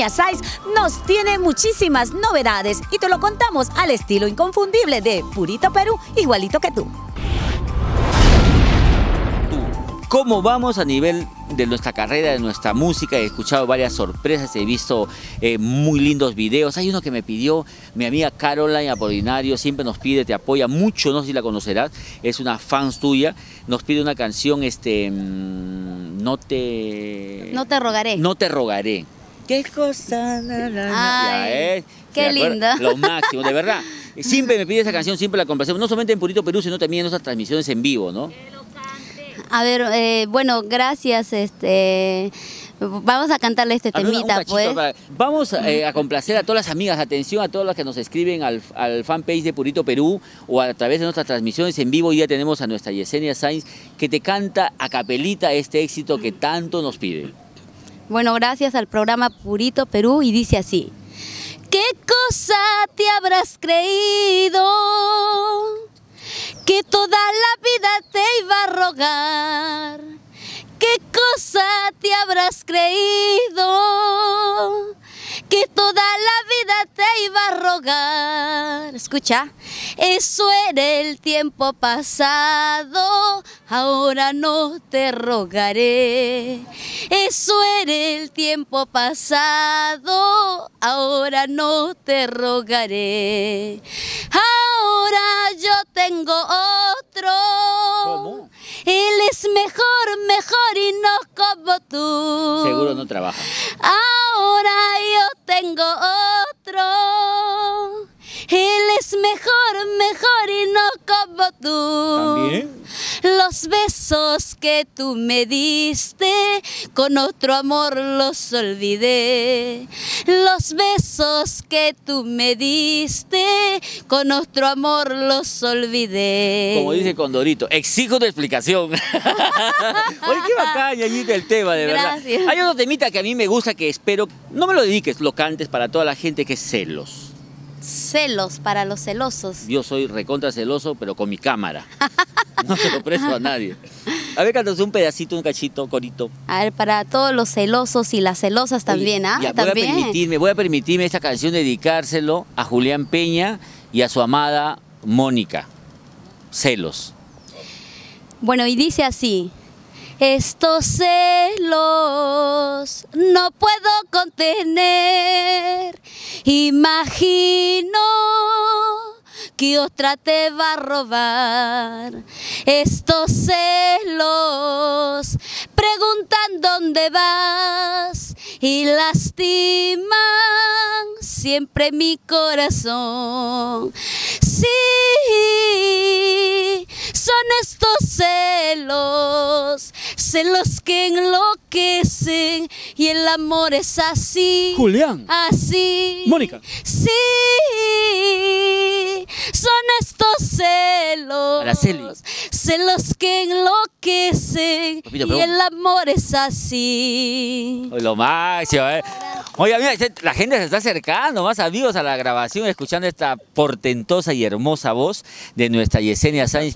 Yesenia Sáenz nos tiene muchísimas novedades y te lo contamos al estilo inconfundible de Purito Perú, igualito que tú. ¿Cómo vamos a nivel de nuestra carrera, de nuestra música? He escuchado varias sorpresas, he visto muy lindos videos. Hay uno que me pidió mi amiga Caroline Apolinario, siempre nos pide, te apoya mucho, no sé si la conocerás, es una fan tuya, nos pide una canción, No te rogaré. No te rogaré. ¿Qué cosa? Ay, qué linda. Lo máximo, de verdad. Siempre me pide esa canción, siempre la complacemos, no solamente en Purito Perú, sino también en nuestras transmisiones en vivo, ¿no? A ver, bueno, gracias, vamos a cantarle este temita, pues. Vamos a complacer a todas las amigas, atención a todas las que nos escriben al fanpage de Purito Perú o a través de nuestras transmisiones en vivo. Hoy ya tenemos a nuestra Yesenia Sáenz que te canta a capelita este éxito que tanto nos pide. Bueno, gracias al programa Purito Perú y dice así. ¿Qué cosa te habrás creído? Que toda la vida te iba a rogar. ¿Qué cosa te habrás creído? Que toda la vida te iba a rogar. Escucha, eso era el tiempo pasado, ahora no te rogaré. Eso era el tiempo pasado, ahora no te rogaré. Ahora yo tengo otro. ¿Cómo? Él es mejor y no como tú. Seguro no trabaja. Ahora yo tengo otro. Él es mejor y no como tú. ¿También? Los besos que tú me diste, con otro amor los olvidé. Los besos que tú me diste, con otro amor los olvidé. Como dice Condorito, exijo tu explicación. Oye, qué bacán, Ñañita, el tema, de verdad. Gracias. Hay otro temita que a mí me gusta, que espero, no me lo dediques, lo cantes para toda la gente, que es celos. Celos para los celosos. Yo soy recontra celoso, pero con mi cámara. No se lo presto a nadie. A ver, cántanos un pedacito, un cachito, corito. A ver, para todos los celosos y las celosas también, ¿ah? Ya, También. voy a permitirme esta canción dedicárselo a Julián Peña y a su amada Mónica. Celos. Bueno, y dice así. Estos celos no puedo contener. Imagino que otra te va a robar. Estos celos preguntan dónde vas y lastiman siempre mi corazón. Sí, son estos celos, celos que enloquecen y el amor es así. Julián. Así. Mónica. Sí, son estos celos. Araceli. Celos que enloquecen. Papito, y el amor es así. Lo máximo, ¿eh? Oye, mira, la gente se está acercando, más amigos, a la grabación, escuchando esta portentosa y hermosa voz de nuestra Yesenia Sáenz.